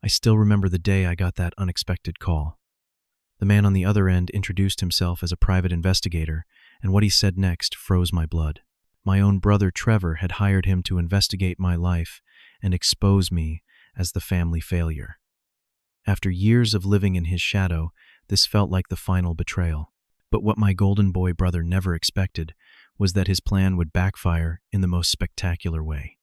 still remember the day I got that unexpected call. The man on the other end introduced himself as a private investigator, and what he said next froze my blood. My own brother Trevor had hired him to investigate my life and expose me as the family failure. After years of living in his shadow, this felt like the final betrayal. But what my golden boy brother never expected was that his plan would backfire in the most spectacular way.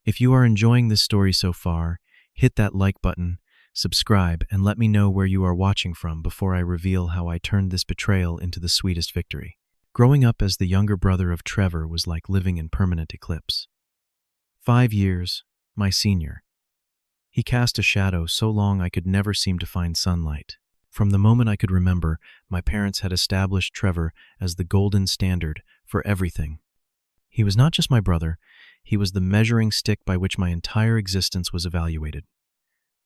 If you are enjoying this story so far, hit that like button, subscribe, and let me know where you are watching from before I reveal how I turned this betrayal into the sweetest victory. Growing up as the younger brother of Trevor was like living in permanent eclipse. 5 years, my senior. He cast a shadow so long I could never seem to find sunlight. From the moment I could remember, my parents had established Trevor as the golden standard for everything. He was not just my brother, he was the measuring stick by which my entire existence was evaluated.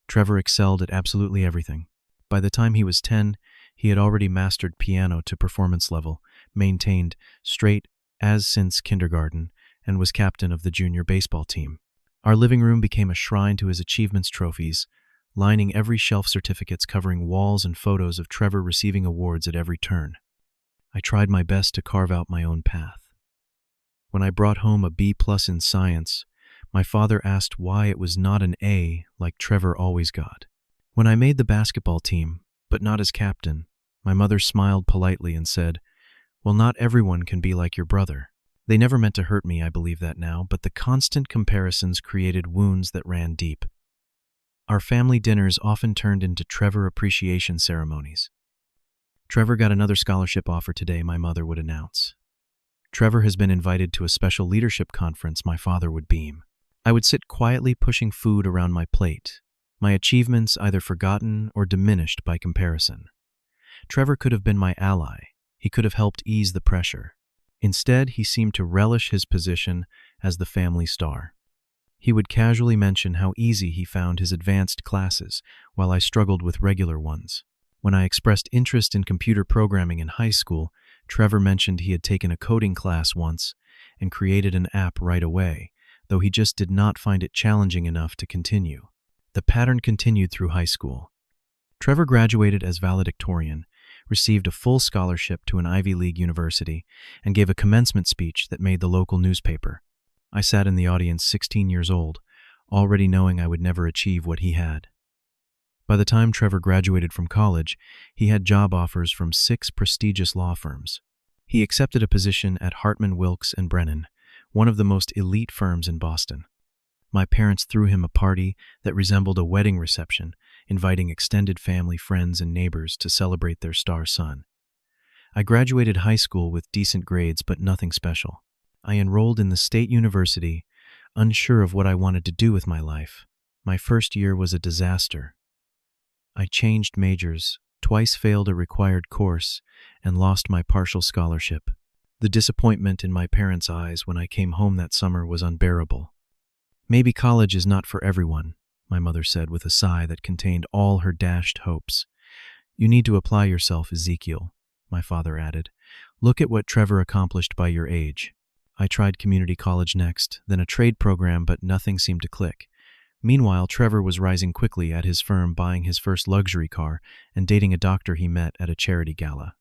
Trevor excelled at absolutely everything. By the time he was 10, he had already mastered piano to performance level, maintained straight A's since kindergarten, and was captain of the junior baseball team. Our living room became a shrine to his achievements trophies, lining every shelf certificates covering walls and photos of Trevor receiving awards at every turn. I tried my best to carve out my own path. When I brought home a B+ in science, my father asked why it was not an A like Trevor always got. When I made the basketball team, but not as captain, my mother smiled politely and said, "Well, not everyone can be like your brother." They never meant to hurt me, I believe that now, but the constant comparisons created wounds that ran deep. Our family dinners often turned into Trevor appreciation ceremonies. "Trevor got another scholarship offer today," my mother would announce. "Trevor has been invited to a special leadership conference," my father would beam. I would sit quietly pushing food around my plate, my achievements either forgotten or diminished by comparison. Trevor could have been my ally. He could have helped ease the pressure. Instead, he seemed to relish his position as the family star. He would casually mention how easy he found his advanced classes, while I struggled with regular ones. When I expressed interest in computer programming in high school, Trevor mentioned he had taken a coding class once and created an app right away, though he just did not find it challenging enough to continue. The pattern continued through high school. Trevor graduated as valedictorian, received a full scholarship to an Ivy League university, and gave a commencement speech that made the local newspaper. I sat in the audience 16 years old, already knowing I would never achieve what he had. By the time Trevor graduated from college, he had job offers from 6 prestigious law firms. He accepted a position at Hartman Wilkes & Brennan, one of the most elite firms in Boston. My parents threw him a party that resembled a wedding reception, inviting extended family, friends, and neighbors to celebrate their star son. I graduated high school with decent grades, but nothing special. I enrolled in the state university, unsure of what I wanted to do with my life. My first year was a disaster. I changed majors, twice failed a required course, and lost my partial scholarship. The disappointment in my parents' eyes when I came home that summer was unbearable. "Maybe college is not for everyone," my mother said with a sigh that contained all her dashed hopes. "You need to apply yourself, Ezekiel," my father added. "Look at what Trevor accomplished by your age." I tried community college next, then a trade program, but nothing seemed to click. Meanwhile, Trevor was rising quickly at his firm, buying his first luxury car and dating a doctor he met at a charity gala.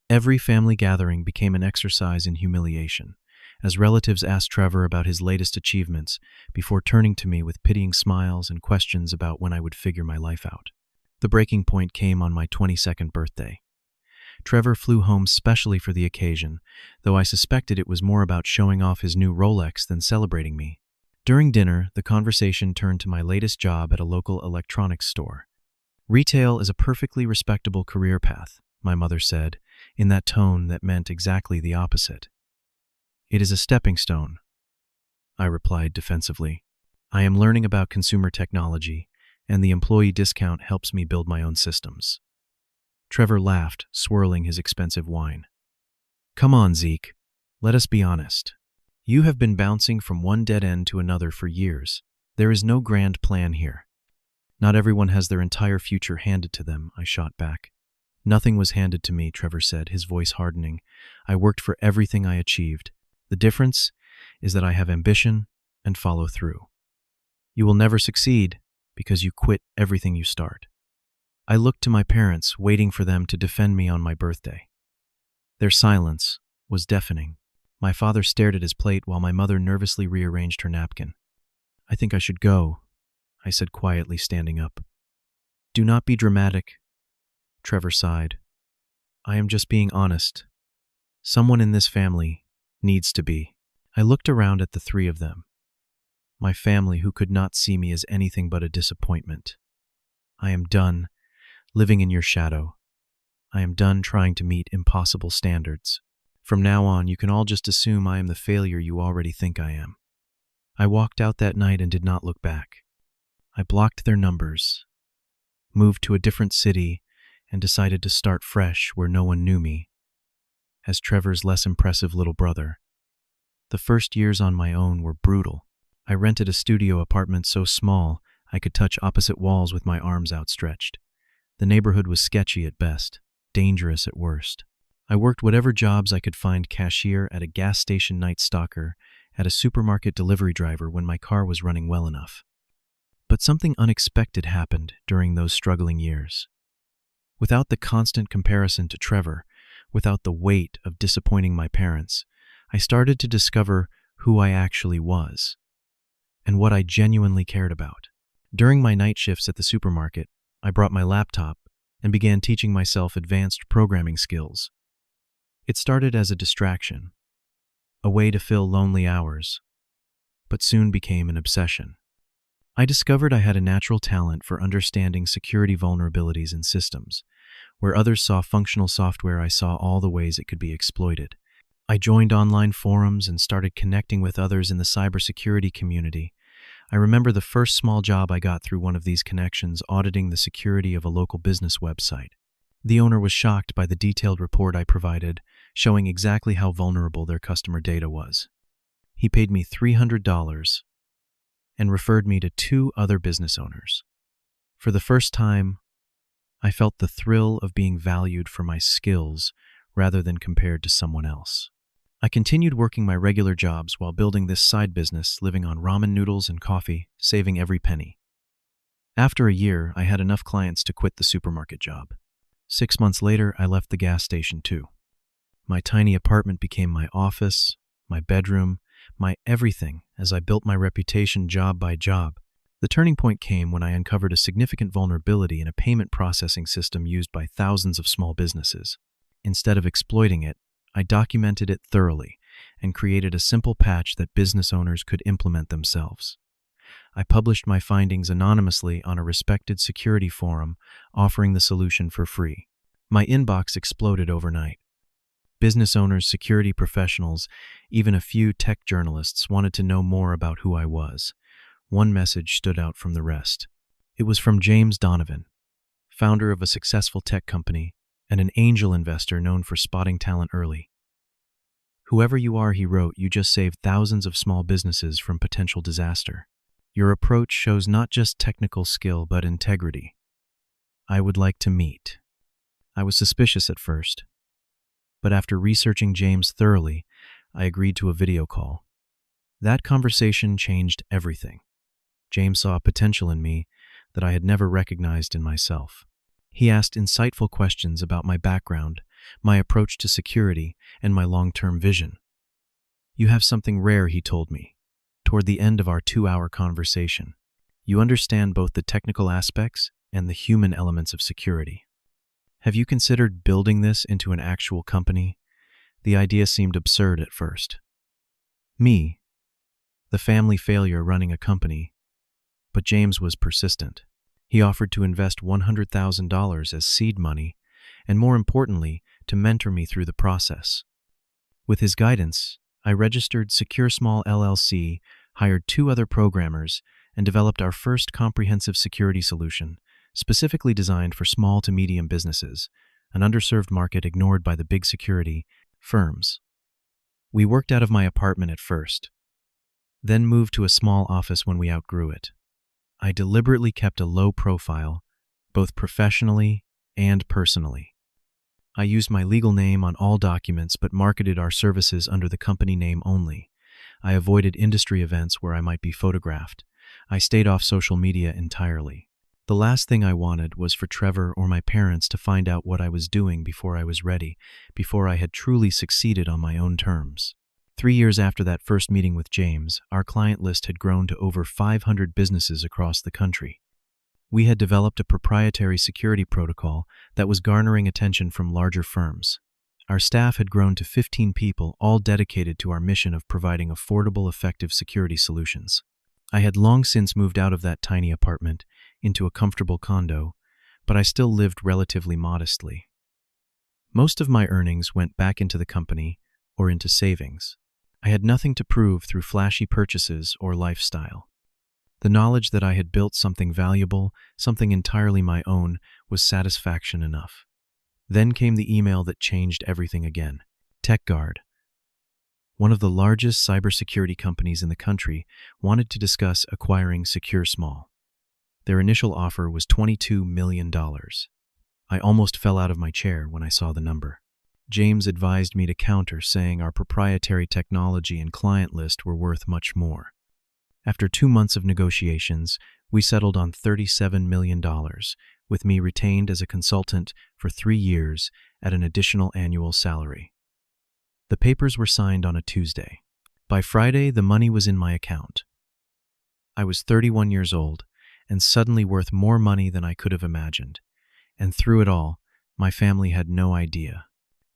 Every family gathering became an exercise in humiliation, as relatives asked Trevor about his latest achievements before turning to me with pitying smiles and questions about when I would figure my life out. The breaking point came on my 22nd birthday. Trevor flew home specially for the occasion, though I suspected it was more about showing off his new Rolex than celebrating me. During dinner, the conversation turned to my latest job at a local electronics store. "Retail is a perfectly respectable career path," my mother said, in that tone that meant exactly the opposite. "It is a stepping stone," I replied defensively. "I am learning about consumer technology, and the employee discount helps me build my own systems." Trevor laughed, swirling his expensive wine. "Come on, Zeke. Let us be honest. You have been bouncing from one dead end to another for years. There is no grand plan here." "Not everyone has their entire future handed to them," I shot back. "Nothing was handed to me," Trevor said, his voice hardening. "I worked for everything I achieved. The difference is that I have ambition and follow through." "You will never succeed," because you quit everything you start. I looked to my parents, waiting for them to defend me on my birthday. Their silence was deafening. My father stared at his plate while my mother nervously rearranged her napkin. "I think I should go," I said quietly, standing up. "Do not be dramatic," Trevor sighed. "I am just being honest. Someone in this family needs to be." I looked around at the three of them, my family who could not see me as anything but a disappointment. "I am done living in your shadow. I am done trying to meet impossible standards. From now on, you can all just assume I am the failure you already think I am." I walked out that night and did not look back. I blocked their numbers, moved to a different city, and decided to start fresh where no one knew me, as Trevor's less impressive little brother. The first years on my own were brutal. I rented a studio apartment so small I could touch opposite walls with my arms outstretched. The neighborhood was sketchy at best, dangerous at worst. I worked whatever jobs I could find: cashier, at a gas station night stalker, at a supermarket delivery driver when my car was running well enough. But something unexpected happened during those struggling years. Without the constant comparison to Trevor, without the weight of disappointing my parents, I started to discover who I actually was and what I genuinely cared about. During my night shifts at the supermarket, I brought my laptop and began teaching myself advanced programming skills. It started as a distraction, a way to fill lonely hours, but soon became an obsession. I discovered I had a natural talent for understanding security vulnerabilities in systems. Where others saw functional software, I saw all the ways it could be exploited. I joined online forums and started connecting with others in the cybersecurity community. I remember the first small job I got through one of these connections, auditing the security of a local business website. The owner was shocked by the detailed report I provided, showing exactly how vulnerable their customer data was. He paid me $300 and referred me to 2 other business owners. For the first time, I felt the thrill of being valued for my skills rather than compared to someone else. I continued working my regular jobs while building this side business, living on ramen noodles and coffee, saving every penny. After a year, I had enough clients to quit the supermarket job. 6 months later, I left the gas station too. My tiny apartment became my office, my bedroom, my everything, as I built my reputation job by job. The turning point came when I uncovered a significant vulnerability in a payment processing system used by thousands of small businesses. Instead of exploiting it, I documented it thoroughly and created a simple patch that business owners could implement themselves. I published my findings anonymously on a respected security forum, offering the solution for free. My inbox exploded overnight. Business owners, security professionals, even a few tech journalists wanted to know more about who I was. One message stood out from the rest. It was from James Donovan, founder of a successful tech company and an angel investor known for spotting talent early. "Whoever you are," he wrote, "you just saved thousands of small businesses from potential disaster. Your approach shows not just technical skill, but integrity. I would like to meet." I was suspicious at first, but after researching James thoroughly, I agreed to a video call. That conversation changed everything. James saw potential in me that I had never recognized in myself. He asked insightful questions about my background, my approach to security, and my long-term vision. "You have something rare," he told me, toward the end of our 2-hour conversation. "You understand both the technical aspects and the human elements of security. Have you considered building this into an actual company?" The idea seemed absurd at first. Me, the family failure running a company. But James was persistent. He offered to invest $100,000 as seed money, and more importantly, to mentor me through the process. With his guidance, I registered Secure Small LLC, hired 2 other programmers, and developed our first comprehensive security solution, specifically designed for small to medium businesses, an underserved market ignored by the big security firms. We worked out of my apartment at first, then moved to a small office when we outgrew it. I deliberately kept a low profile, both professionally and personally. I used my legal name on all documents but marketed our services under the company name only. I avoided industry events where I might be photographed. I stayed off social media entirely. The last thing I wanted was for Trevor or my parents to find out what I was doing before I was ready, before I had truly succeeded on my own terms. 3 years after that first meeting with James, our client list had grown to over 500 businesses across the country. We had developed a proprietary security protocol that was garnering attention from larger firms. Our staff had grown to 15 people, all dedicated to our mission of providing affordable, effective security solutions. I had long since moved out of that tiny apartment into a comfortable condo, but I still lived relatively modestly. Most of my earnings went back into the company or into savings. I had nothing to prove through flashy purchases or lifestyle. The knowledge that I had built something valuable, something entirely my own, was satisfaction enough. Then came the email that changed everything again. TechGuard, one of the largest cybersecurity companies in the country, wanted to discuss acquiring Secure Small. Their initial offer was $22 million. I almost fell out of my chair when I saw the number. James advised me to counter, saying our proprietary technology and client list were worth much more. After 2 months of negotiations, we settled on $37 million, with me retained as a consultant for 3 years at an additional annual salary. The papers were signed on a Tuesday. By Friday, the money was in my account. I was 31 years old and suddenly worth more money than I could have imagined. And through it all, my family had no idea.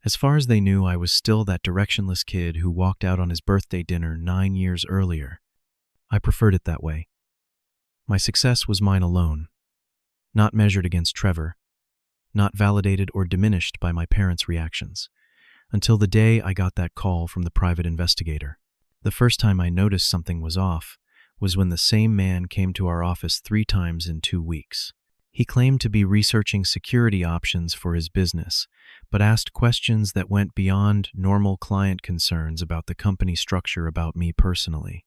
As far as they knew, I was still that directionless kid who walked out on his birthday dinner 9 years earlier. I preferred it that way. My success was mine alone, not measured against Trevor, not validated or diminished by my parents' reactions, until the day I got that call from the private investigator. The first time I noticed something was off was when the same man came to our office 3 times in 2 weeks. He claimed to be researching security options for his business, but asked questions that went beyond normal client concerns about the company structure about me personally.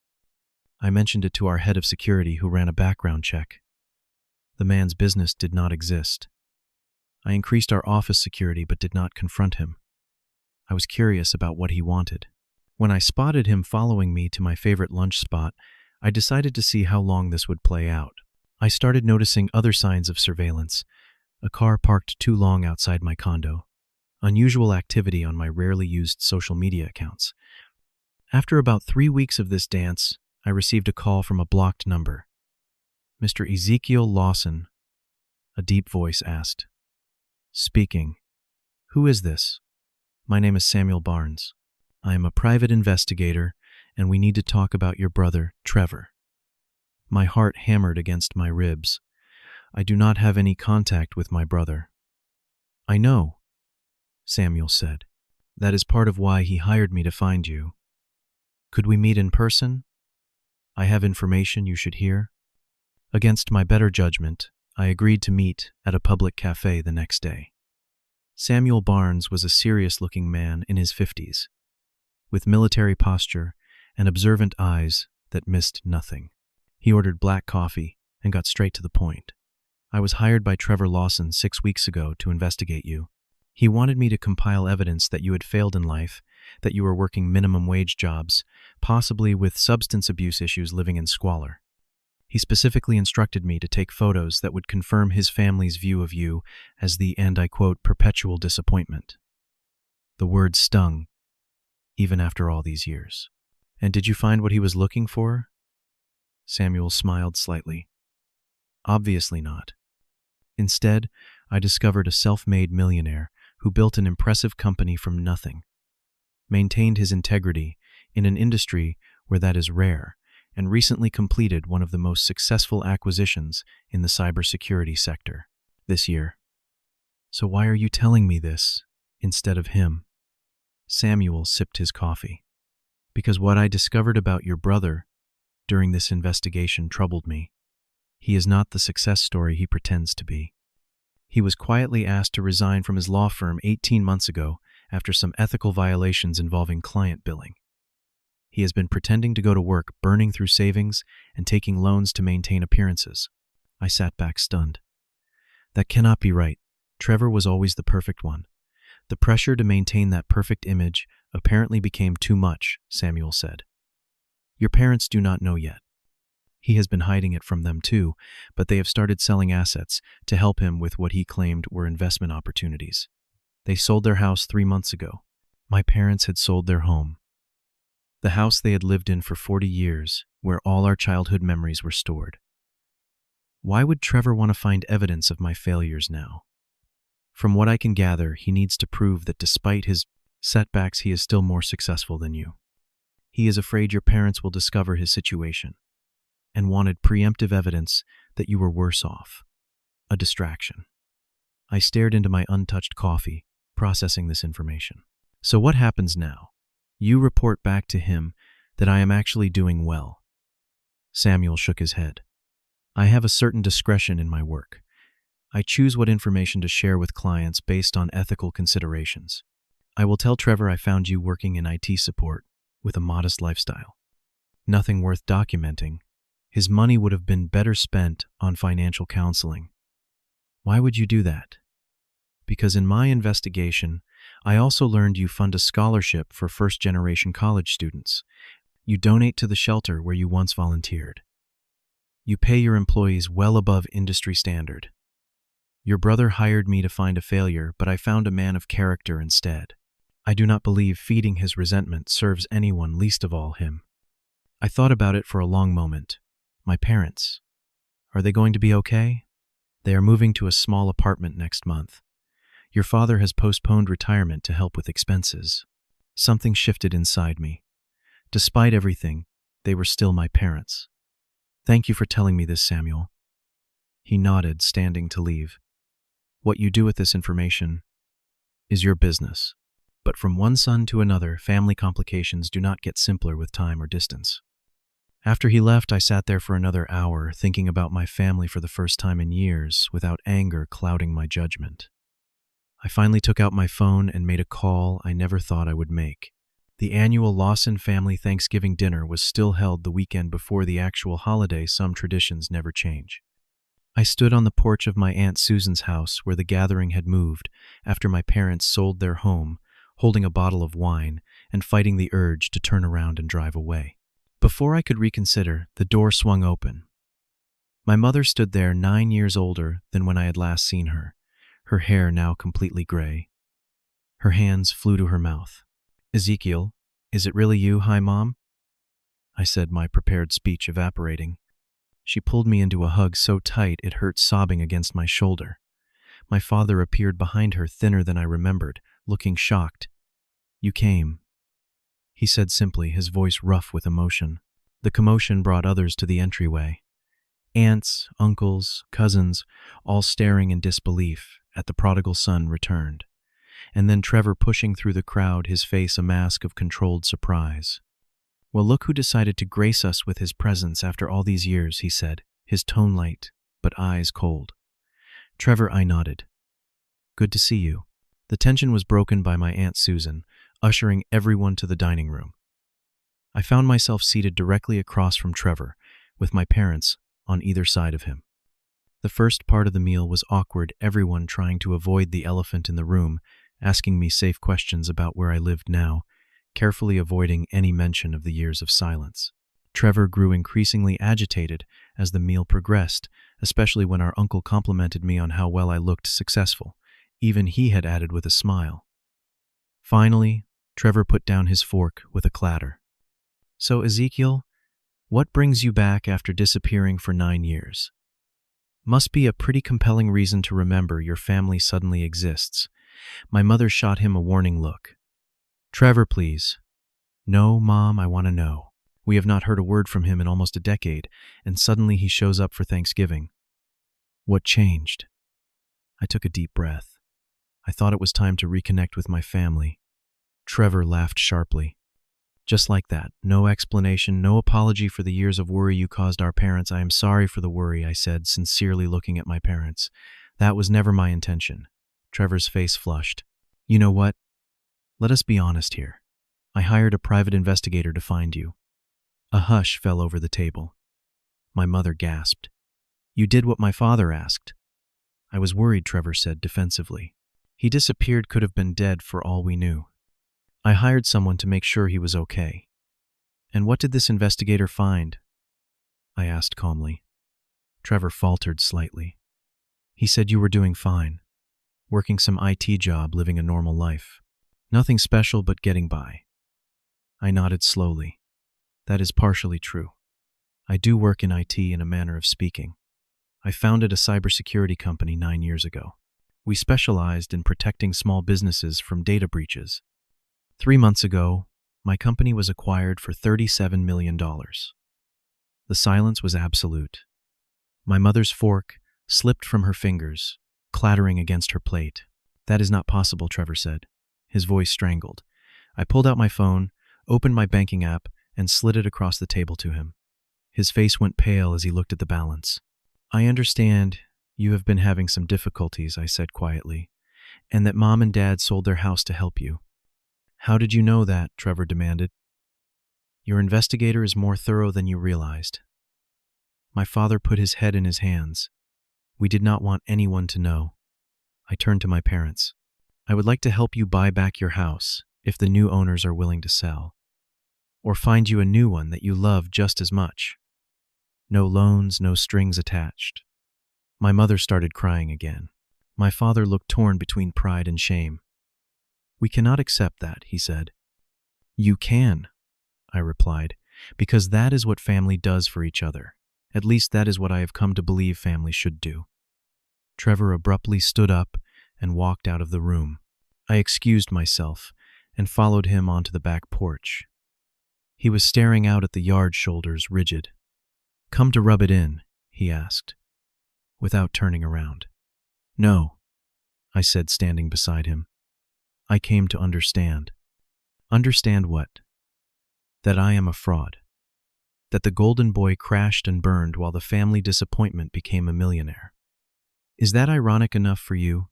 I mentioned it to our head of security, who ran a background check. The man's business did not exist. I increased our office security but did not confront him. I was curious about what he wanted. When I spotted him following me to my favorite lunch spot, I decided to see how long this would play out. I started noticing other signs of surveillance: a car parked too long outside my condo, unusual activity on my rarely used social media accounts. After about 3 weeks of this dance, I received a call from a blocked number. "Mr. Ezekiel Lawson," a deep voice asked. "Speaking. Who is this?" "My name is Samuel Barnes. I am a private investigator, and we need to talk about your brother, Trevor." My heart hammered against my ribs. "I do not have any contact with my brother." "I know," Samuel said. "That is part of why he hired me to find you. Could we meet in person? I have information you should hear." Against my better judgment, I agreed to meet at a public cafe the next day. Samuel Barnes was a serious-looking man in his 50s, with military posture and observant eyes that missed nothing. He ordered black coffee and got straight to the point. "I was hired by Trevor Lawson 6 weeks ago to investigate you. He wanted me to compile evidence that you had failed in life, that you were working minimum wage jobs, possibly with substance abuse issues, living in squalor. He specifically instructed me to take photos that would confirm his family's view of you as the, and I quote, perpetual disappointment." The word stung, even after all these years. "And did you find what he was looking for?" Samuel smiled slightly. "Obviously not. Instead, I discovered a self-made millionaire who built an impressive company from nothing, maintained his integrity in an industry where that is rare, and recently completed one of the most successful acquisitions in the cybersecurity sector this year." "So why are you telling me this instead of him?" Samuel sipped his coffee. "Because what I discovered about your brother during this investigation troubled me. He is not the success story he pretends to be. He was quietly asked to resign from his law firm 18 months ago after some ethical violations involving client billing. He has been pretending to go to work, burning through savings and taking loans to maintain appearances." I sat back stunned. "That cannot be right. Trevor was always the perfect one. The pressure to maintain that perfect image apparently became too much," Samuel said. "Your parents do not know yet. He has been hiding it from them too, but they have started selling assets to help him with what he claimed were investment opportunities. They sold their house 3 months ago. My parents had sold their home. The house they had lived in for 40 years, where all our childhood memories were stored. Why would Trevor want to find evidence of my failures now? From what I can gather, he needs to prove that despite his setbacks, he is still more successful than you. He is afraid your parents will discover his situation and wanted preemptive evidence that you were worse off. A distraction. I stared into my untouched coffee, processing this information. So what happens now? You report back to him that I am actually doing well. Samuel shook his head. I have a certain discretion in my work. I choose what information to share with clients based on ethical considerations. I will tell Trevor I found you working in IT support with a modest lifestyle. Nothing worth documenting. His money would have been better spent on financial counseling. Why would you do that? Because in my investigation, I also learned you fund a scholarship for first-generation college students. You donate to the shelter where you once volunteered. You pay your employees well above industry standard. Your brother hired me to find a failure, but I found a man of character instead. I do not believe feeding his resentment serves anyone, least of all him. I thought about it for a long moment. My parents. Are they going to be okay? They are moving to a small apartment next month. Your father has postponed retirement to help with expenses. Something shifted inside me. Despite everything, they were still my parents. Thank you for telling me this, Samuel. He nodded, standing to leave. What you do with this information is your business. But from one son to another, family complications do not get simpler with time or distance. After he left, I sat there for another hour, thinking about my family for the first time in years, without anger clouding my judgment. I finally took out my phone and made a call I never thought I would make. The annual Lawson family Thanksgiving dinner was still held the weekend before the actual holiday. Some traditions never change. I stood on the porch of my Aunt Susan's house where the gathering had moved after my parents sold their home, holding a bottle of wine and fighting the urge to turn around and drive away. Before I could reconsider, the door swung open. My mother stood there 9 years older than when I had last seen her, her hair now completely gray. Her hands flew to her mouth. Ezekiel, is it really you? Hi, Mom? I said, my prepared speech evaporating. She pulled me into a hug so tight it hurt, sobbing against my shoulder. My father appeared behind her, thinner than I remembered, looking shocked. You came, he said simply, his voice rough with emotion. The commotion brought others to the entryway. Aunts, uncles, cousins, all staring in disbelief at the prodigal son returned. And then Trevor pushing through the crowd, his face a mask of controlled surprise. Well, look who decided to grace us with his presence after all these years, he said, his tone light, but eyes cold. Trevor, I nodded. Good to see you. The tension was broken by my Aunt Susan, ushering everyone to the dining room. I found myself seated directly across from Trevor, with my parents on either side of him. The first part of the meal was awkward, everyone trying to avoid the elephant in the room, asking me safe questions about where I lived now, carefully avoiding any mention of the years of silence. Trevor grew increasingly agitated as the meal progressed, especially when our uncle complimented me on how well I looked successful. Even he had added with a smile. Finally, Trevor put down his fork with a clatter. So, Ezekiel, what brings you back after disappearing for 9 years? Must be a pretty compelling reason to remember your family suddenly exists. My mother shot him a warning look. Trevor, please. No, Mom, I want to know. We have not heard a word from him in almost a decade, and suddenly he shows up for Thanksgiving. What changed? I took a deep breath. I thought it was time to reconnect with my family. Trevor laughed sharply. Just like that, no explanation, no apology for the years of worry you caused our parents. I am sorry for the worry, I said, sincerely looking at my parents. That was never my intention. Trevor's face flushed. You know what? Let us be honest here. I hired a private investigator to find you. A hush fell over the table. My mother gasped. You did what my father asked. I was worried, Trevor said defensively. He disappeared, could have been dead for all we knew. I hired someone to make sure he was okay. And what did this investigator find? I asked calmly. Trevor faltered slightly. He said you were doing fine, working some IT job, living a normal life. Nothing special but getting by. I nodded slowly. That is partially true. I do work in IT in a manner of speaking. I founded a cybersecurity company 9 years ago. We specialized in protecting small businesses from data breaches. 3 months ago, my company was acquired for $37 million. The silence was absolute. My mother's fork slipped from her fingers, clattering against her plate. That is not possible, Trevor said, his voice strangled. I pulled out my phone, opened my banking app, and slid it across the table to him. His face went pale as he looked at the balance. I understand you have been having some difficulties, I said quietly, and that Mom and Dad sold their house to help you. How did you know that? Trevor demanded. Your investigator is more thorough than you realized. My father put his head in his hands. We did not want anyone to know. I turned to my parents. I would like to help you buy back your house if the new owners are willing to sell, or find you a new one that you love just as much. No loans, no strings attached. My mother started crying again. My father looked torn between pride and shame. We cannot accept that, he said. You can, I replied, because that is what family does for each other. At least that is what I have come to believe family should do. Trevor abruptly stood up and walked out of the room. I excused myself and followed him onto the back porch. He was staring out at the yard, shoulders rigid. Come to rub it in, he asked, without turning around. No, I said, standing beside him. I came to understand. Understand what? That I am a fraud. That the golden boy crashed and burned while the family disappointment became a millionaire. Is that ironic enough for you?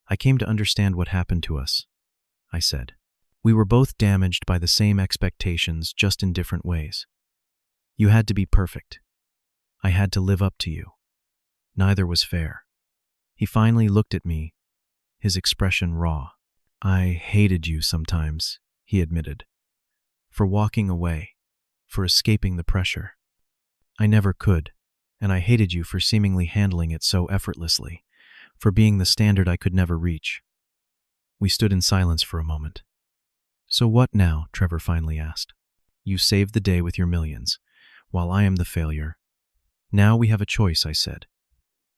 I came to understand what happened to us, I said. We were both damaged by the same expectations, just in different ways. You had to be perfect. I had to live up to you. Neither was fair. He finally looked at me, his expression raw. I hated you sometimes, he admitted, for walking away, for escaping the pressure. I never could, and I hated you for seemingly handling it so effortlessly, for being the standard I could never reach. We stood in silence for a moment. So what now? Trevor finally asked. You saved the day with your millions, while I am the failure. Now we have a choice, I said.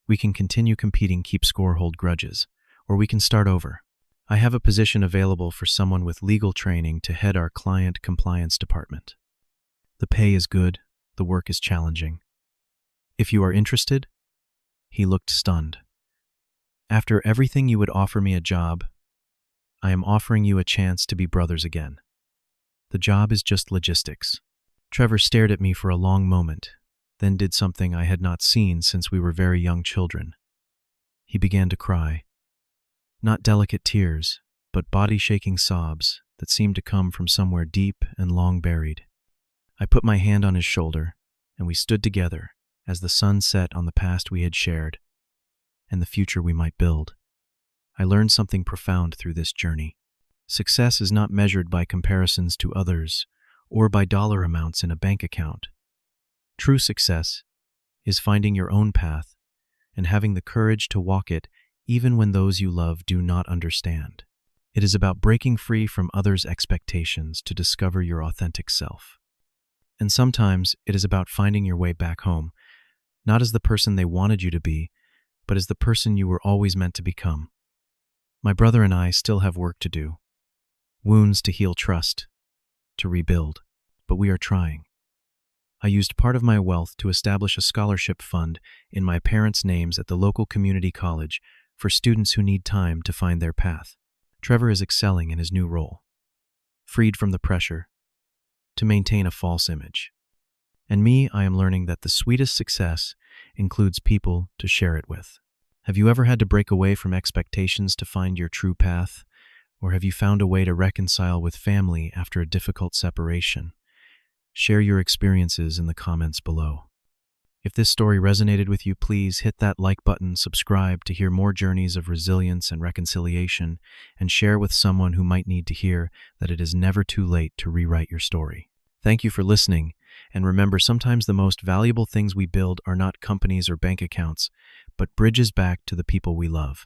We can continue competing, keep score, hold grudges, or we can start over. I have a position available for someone with legal training to head our client compliance department. The pay is good, the work is challenging. If you are interested? He looked stunned. After everything, you would offer me a job. I am offering you a chance to be brothers again. The job is just logistics. Trevor stared at me for a long moment, then did something I had not seen since we were very young children. He began to cry. Not delicate tears, but body-shaking sobs that seemed to come from somewhere deep and long buried. I put my hand on his shoulder, and we stood together as the sun set on the past we had shared and the future we might build. I learned something profound through this journey. Success is not measured by comparisons to others or by dollar amounts in a bank account. True success is finding your own path and having the courage to walk it even when those you love do not understand. It is about breaking free from others' expectations to discover your authentic self. And sometimes it is about finding your way back home, not as the person they wanted you to be, but as the person you were always meant to become. My brother and I still have work to do, wounds to heal, trust to rebuild, but we are trying. I used part of my wealth to establish a scholarship fund in my parents' names at the local community college for students who need time to find their path. Trevor is excelling in his new role, freed from the pressure to maintain a false image. And me, I am learning that the sweetest success includes people to share it with. Have you ever had to break away from expectations to find your true path? Or have you found a way to reconcile with family after a difficult separation? Share your experiences in the comments below. If this story resonated with you, please hit that like button, subscribe to hear more journeys of resilience and reconciliation, and share with someone who might need to hear that it is never too late to rewrite your story. Thank you for listening, And remember, sometimes the most valuable things we build are not companies or bank accounts, but bridges back to the people we love.